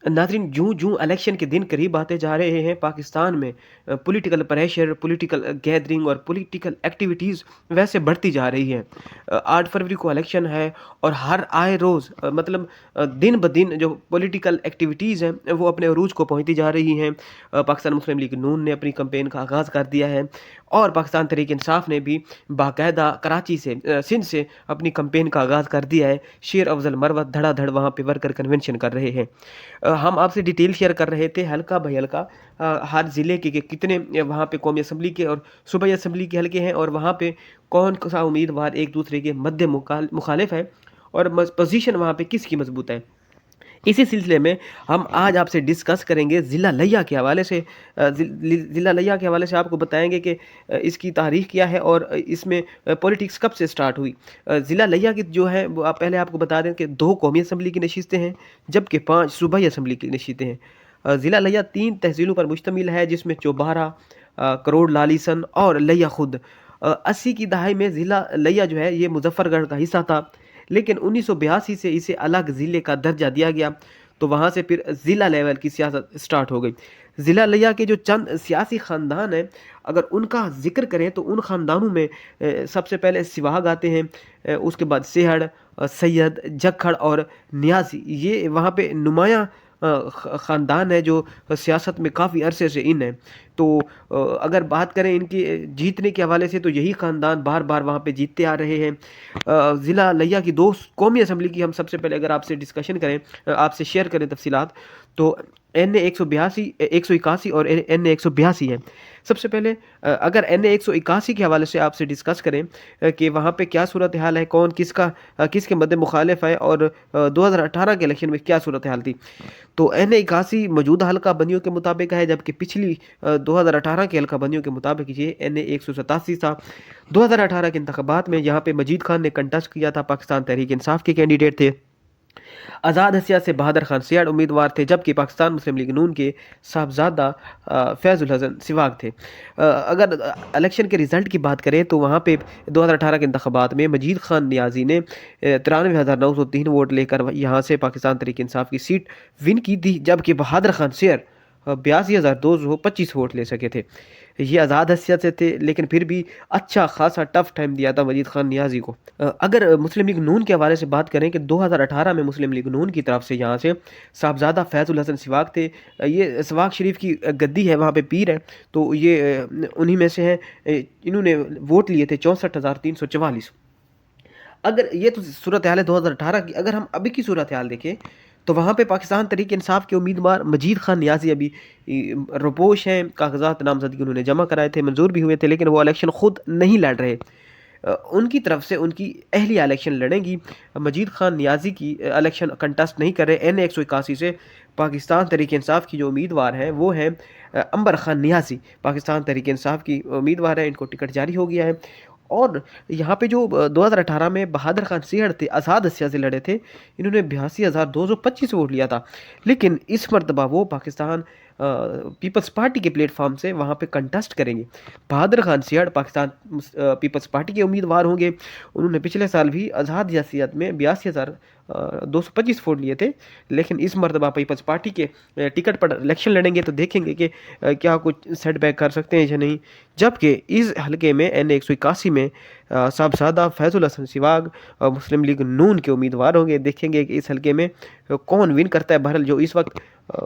नाज़रीन, जूँ-जूँ इलेक्शन के दिन करीब आते जा रहे हैं, पाकिस्तान में पॉलिटिकल प्रेशर, पॉलिटिकल गैदरिंग और पॉलिटिकल एक्टिविटीज़ वैसे बढ़ती जा रही हैं। 8 फरवरी को इलेक्शन है और हर आए रोज़ दिन-ब-दिन जो पॉलिटिकल एक्टिविटीज़ हैं, वो अपने अरूज को पहुँचती जा रही हैं। पाकिस्तान मुस्लिम लीग नून ने अपनी कैंपेन का आगाज़ कर दिया है और पाकिस्तान तहरीक-ए-इंसाफ ने भी बाकायदा कराची से सिंध से अपनी कैंपेन का आगाज़ कर दिया है। शेर अफज़ल मरवत धड़ाधड़ वहाँ पे वर्कर कन्वेंशन कर रहे हैं। हम आपसे डिटेल शेयर कर रहे थे हल्का बाय हल्का, हर ज़िले के कितने वहाँ पे कौमी असम्बली के और सूबाई असम्बली के हल्के हैं और वहाँ पे कौन-सा उम्मीदवार एक दूसरे के मद्दे मुखालिफ है और पोजीशन वहाँ पे किसकी मज़बूत है। इसी सिलसिले में हम आज आपसे डिस्कस करेंगे ज़िला लिया के हवाले से। ज़िला लिया के हवाले से आपको बताएँगे कि इसकी तारीख़ क्या है और इसमें पॉलिटिक्स कब से स्टार्ट हुई। ज़िला लिया की जो है वो पहले आपको बता दें कि 2 कौमी असम्बली की नशिस्तें हैं, जबकि 5 सूबाई असम्बली की नशिस्तें हैं। ज़िला लिया 3 तहसीलों पर मुश्तमिल है, जिसमें चौबारा, करोड़ लालीसन और लिया खुद। 80 की दहाई में ज़िला लिया जो है ये मुज़फ़्फ़रगढ़ का हिस्सा था, लेकिन 1982 से इसे अलग ज़िले का दर्जा दिया गया, तो वहाँ से फिर ज़िला लेवल की सियासत स्टार्ट हो गई। ज़िला लिया के जो चंद सियासी ख़ानदान हैं, अगर उनका ज़िक्र करें तो उन ख़ानदानों में सबसे पहले सिवाग आते हैं, उसके बाद सेहड़, सैयद, जक्खड़ और नियाज़ी। ये वहाँ पे नुमायाँ ख़ानदान है जो सियासत में काफ़ी अरसे से इन है। तो अगर बात करें इनकी जीतने के हवाले से, तो यही ख़ानदान बार-बार वहाँ पे जीतते आ रहे हैं। ज़िला लिया की 2 कौमी असम्बली की हम सबसे पहले अगर आपसे डिस्कशन करें, आपसे शेयर करें तफ़सीलात, तो एनए 182 181 और एनए 182 है। सबसे पहले अगर एनए 181 के हवाले से आपसे डिस्कस करें कि वहाँ पे क्या सूरत हाल है, कौन किसके मद्दे मुखालिफ है और 2018 के इलेक्शन में क्या सूरत हाल थी। तो एनए 81 मौजूदा हल्का बंदियों के मुताबिक है, जबकि पिछली 2018 के हल्का बंदियों के मुताबिक ये एनए 187 था। 2018 के इंतखाबात में यहाँ पे मजीद खान ने कंटेस्ट किया था, पाकिस्तान तहरीक इंसाफ के कैंडिडेट थे। आज़ाद हसिया से बहादुर खान सियाड़ उम्मीदवार थे, जबकि पाकिस्तान मुस्लिम लीग नून के साहबजादा फैज़ुल हसन सिवाग थे। अगर इलेक्शन के रिज़ल्ट की बात करें तो वहाँ पे 2018 के इंतखाबात में मजीद खान नियाज़ी ने 93,903 वोट लेकर यहाँ से पाकिस्तान तहरीक इंसाफ की सीट विन की थी, जबकि बहादुर खान सियाड़ 82,225 वोट ले सके थे। ये आज़ाद हैसियत से थे, लेकिन फिर भी अच्छा खासा टफ टाइम दिया था मजीद खान नियाज़ी को। अगर मुस्लिम लीग नून के हवाले से बात करें कि 2018 में मुस्लिम लीग नून की तरफ से यहाँ से साहबजादा फैज़ुल हसन सिवाग थे। ये सिवाग शरीफ की गद्दी है, वहाँ पे पीर है, तो ये उन्हीं में से हैं। इन्होंने वोट लिए थे 64,344। अगर ये तो सूरत हाल है 2018 की। अगर हम अभी की सूरत हाल देखें तो वहाँ पे पाकिस्तान तहरीक इंसाफ के उम्मीदवार मजीद खान नियाज़ी अभी रुपोश हैं, कागजात नामजदगी उन्होंने जमा कराए थे, मंजूर भी हुए थे, लेकिन वो इलेक्शन खुद नहीं लड़ रहे। उनकी तरफ से उनकी अहलिया इलेक्शन लड़ेंगी। मजीद खान नियाज़ी की इलेक्शन कंटेस्ट नहीं कर रहे। एन 181 से पाकिस्तान तहरीक इंसाफ की जो उम्मीदवार हैं वो हैं अंबर खान नियाज़ी, पाकिस्तान तहरीक इंसाफ की उम्मीदवार हैं, इनको टिकट जारी हो गया है। और यहाँ पे जो 2018 में बहादुर खान सियाड़ थे, आज़ाद हसिया से लड़े थे, इन्होंने 82,225 वोट लिया था, लेकिन इस मरतबा वो पाकिस्तान पीपल्स पार्टी के प्लेटफॉर्म से वहाँ पे कंटेस्ट करेंगे। बहादुर खान सियाड़ पाकिस्तान पीपल्स पार्टी के उम्मीदवार होंगे। उन्होंने पिछले साल भी आज़ाद हसियत में 82,225 वोट लिए थे, लेकिन इस मरतबा पीपल्स पार्टी के टिकट पर इलेक्शन लड़ेंगे, तो देखेंगे कि क्या कुछ सेटबैक कर सकते हैं या नहीं। जबकि इस हल्के में एन 181 में साहबजादा फैज़ुल हसन सिवाग मुस्लिम लीग नून के उम्मीदवार होंगे। देखेंगे कि इस हल्के में कौन विन करता है। बहरहाल जो इस वक्त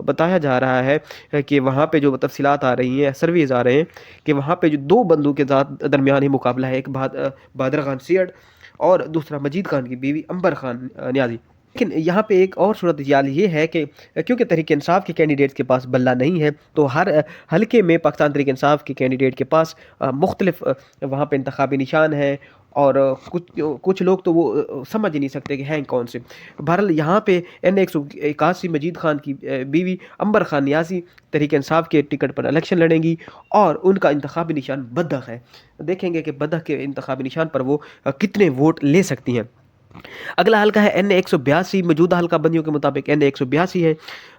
बताया जा रहा है कि वहाँ पे जो तफसीलात आ रही हैं, सर्वेज आ रहे हैं कि वहाँ पे जो 2 बंदों के दरमियान ही मुकाबला है, एक बहादुर खान सियाड़ और दूसरा मजीद खान की बीवी अंबर खान नियाज़ी। लेकिन यहाँ पे एक और सूरत हाल ये है कि क्योंकि तहरीक इंसाफ के कैंडिडेट्स के पास बल्ला नहीं है, तो हर हल्के में पाकिस्तान तहरीक इंसाफ के कैंडिडेट के पास मुख्तलिफ वहाँ पे इंतखाबी निशान है और कुछ लोग तो वो समझ ही नहीं सकते कि हैं कौन से। बहरहाल यहाँ पे एन 181 मजीद खान की बीवी अंबर खान नियाज़ी तहरीक इंसाफ के टिकट पर इलेक्शन लड़ेंगी और उनका इंतखाबी निशान बदख है। देखेंगे कि बदख के इंतखाबी निशान पर वो कितने वोट ले सकती हैं। अगला हल्का है एन 182। मौजूदा हल्का बंदियों के मुताबिक एन 182 है।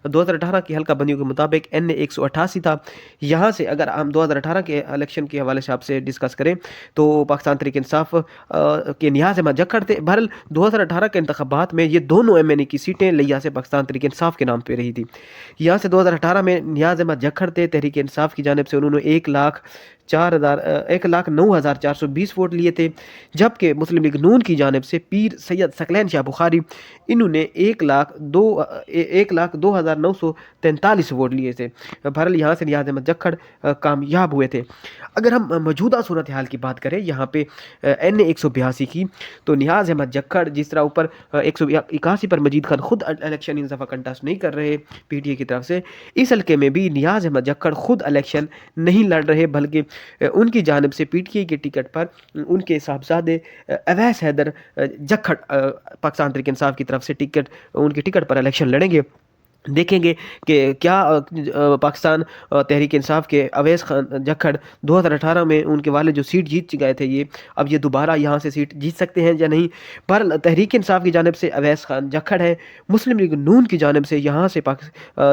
2018 की हल्का बंदियों के मुताबिक NA 188 था। यहाँ से अगर हम 2018 के इलेक्शन के हवाले से आपसे डिस्कस करें तो पाकिस्तान तहरीक इंसाफ के नियाज़ अहमद जक्खड़ थे। बहरहाल 2018 के इंतखाबात में ये दोनों MNA की सीटें लिया से पाकिस्तान तहरीक इंसाफ के नाम पे रही थी। यहाँ से 2018 में नियाज़ अहमद जक्खड़ थे, तहरीक इंसाफ की जानिब से उन्होंने 1,09,420 वोट लिए थे, जबकि मुस्लिम लीग नून की जानिब से पीर सैयद सकलैन शाह बुखारी इन्होंने 1,02,943 वोट लिए थे। बहरहाल यहाँ से नियाज़ अहमद जक्खड़ कामयाब हुए थे। अगर हम मौजूदा सूरत हाल की बात करें यहाँ पे NA 182 की, तो नियाज़ अहमद जक्खड़ जिस तरह ऊपर 181 पर मजीद खान खुद इलेक्शन इन दफ़ा कंटेस्ट नहीं कर रहे PTI की तरफ से, इस हल्के में भी नियाज़ अहमद जक्खड़ खुद इलेक्शन नहीं लड़ रहे, बल्कि उनकी जानिब से PTI के टिकट पर उनके साहबजादे अवैस हैदर जक्खड़ पाकिस्तान तहरीक इंसाफ की तरफ से उनके टिकट पर इलेक्शन लड़ेंगे। देखेंगे कि क्या पाकिस्तान तहरीक इंसाफ के अवैस खान जक्खड़ 2018 में उनके वाले जो सीट जीत गए थे, अब ये दोबारा यहाँ से सीट जीत सकते हैं या नहीं। पर तहरीक इंसाफ की जानिब से अवैस खान जक्खड़ है, मुस्लिम लीग नून की जानिब से यहाँ से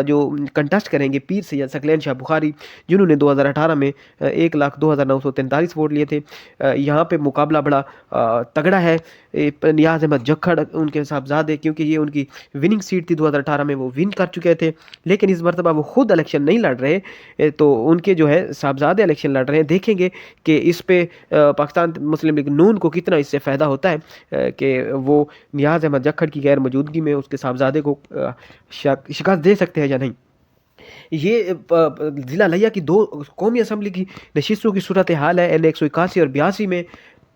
जो कंटेस्ट करेंगे पीर सैयद सकलैन शाह बुखारी, जिन्होंने 2018 में 1,02,943 वोट लिए थे। यहाँ पे मुकाबला बड़ा तगड़ा है। नियाज़ अहमद जक्खड़ उनके साहबजादे, क्योंकि ये उनकी विनिंग सीट थी 2018 में, वो विन कर चुके थे, लेकिन इस मरतबा वो खुद इलेक्शन नहीं लड़ रहे, तो उनके जो है साहबजादे इलेक्शन लड़ रहे हैं। देखेंगे कि इस पे पाकिस्तान मुस्लिम लीग नून को कितना इससे फ़ायदा होता है कि वो नियाज़ अहमद जक्खड़ की गैर मौजूदगी में उसके साहबजादे को शिकस्त दे सकते हैं या नहीं। ये ज़िला लिया की 2 कौमी असम्बली की नशिस्तों की सूरत हाल है NA 181 और 82 में।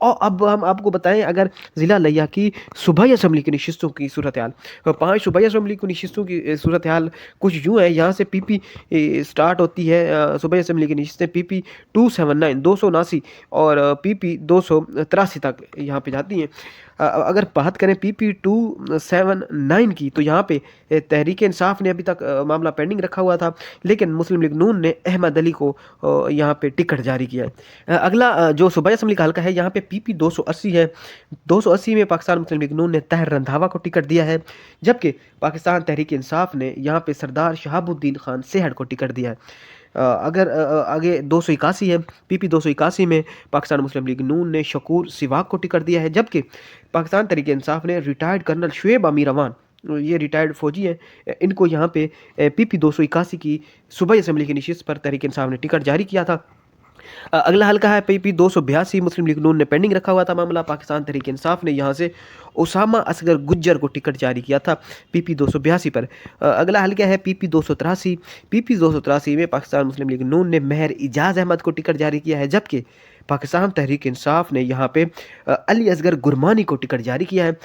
और अब हम आपको बताएं अगर ज़िला लिया की सूबाई असम्बली की नशिस्तों की सूरत हाल, 5 सूबाई असम्बली की नशिस्तों की सूरत हाल कुछ यूँ है। यहाँ से PP स्टार्ट होती है, सूबाई असम्बली की नशिस्तें PP 279 279 और PP 283 तक यहाँ पे जाती हैं। अगर बात करें PP 279 की, तो यहाँ पे तहरीक इंसाफ ने अभी तक मामला पेंडिंग रखा हुआ था, लेकिन मुस्लिम लीग नून ने अहमद अली को यहाँ पे टिकट जारी किया है। अगला जो सूबाई असम्बली का हल्का है, यहाँ पे PP 280 है। 280 में पाकिस्तान मुस्लिम लीग नून ने ताहिर रंधावा को टिकट दिया है, जबकि पाकिस्तान तहरीक इंसाफ ने यहाँ पे सरदार शहाबुद्दीन खान सेहड़ को टिकट दिया है। अगर आगे 281 है, PP 281 में पाकिस्तान मुस्लिम लीग नून ने शकूर सिवाक को टिकट दिया है, जबकि पाकिस्तान तहरीक इंसाफ ने रिटायर्ड कर्नल शुएब अमीर अवान, ये रिटायर्ड फौजी हैं, इनको यहाँ पे PP 281 की सूबाई असम्बली की नशिस्त पर तहरीक इंसाफ ने टिकट जारी किया था। अगला हल्का है PP 282, मुस्लिम लीग नून ने पेंडिंग रखा हुआ था मामला, पाकिस्तान तहरीक इंसाफ ने यहाँ से उसामा असगर गुज्जर को टिकट जारी किया था PP 282 पर। अगला हल्का है PP 283। PP 283 में पाकिस्तान मुस्लिम लीग नून ने महर इजाज़ अहमद को टिकट जारी किया है, जबकि पाकिस्तान तहरीक इंसाफ ने यहाँ पे अली असगर गुरमानी को टिकट जारी किया है।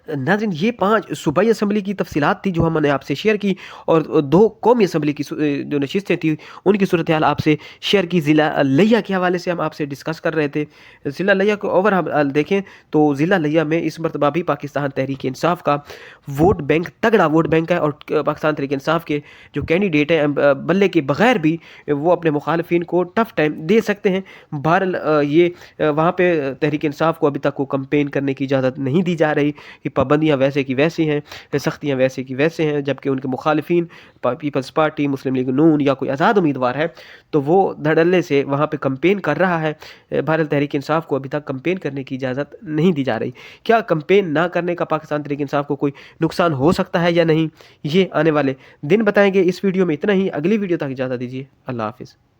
नाज़रीन, ये 5 सूबाई असम्बली की तफसीलात थी जो हमने आपसे शेयर की, और 2 कौमी असम्बली की जो नशिस्तें थी उनकी सूरत हाल आपसे शेयर की। ज़िला लिया के हवाले से हम आपसे डिस्कस कर रहे थे। ज़िला लिया को ओवर हम देखें तो ज़िला लिया में इस मरतबा भी पाकिस्तान तहरीक इंसाफ का वोट बैंक तगड़ा वोट बैंक है, और पाकिस्तान तहरीक इंसाफ के जो कैंडिडेट हैं बल्ले के बगैर भी वो अपने मुखालफिन को टफ टाइम दे सकते हैं। बहरहाल ये वहाँ पे तहरीक इंसाफ को अभी तक को कंपेन करने की इजाज़त नहीं दी जा रही कि पाबंदियाँ वैसे की वैसी हैं, सख्तियाँ वैसे की वैसे हैं, जबकि उनके मुखालिफिन पीपल्स पार्टी, मुस्लिम लीग नून या कोई आज़ाद उम्मीदवार है तो वो धड़ल्ले से वहाँ पे कंपेन कर रहा है। बहरहाल तहरीक इंसाफ को अभी तक कंपेन करने की इजाज़त नहीं दी जा रही। क्या कंपेन ना करने का पाकिस्तान तहरीक इंसाफ को कोई नुकसान हो सकता है या नहीं, ये आने वाले दिन बताएंगे। इस वीडियो में इतना ही, अगली वीडियो तक इजाज़त दीजिए। अल्लाह हाफिज़।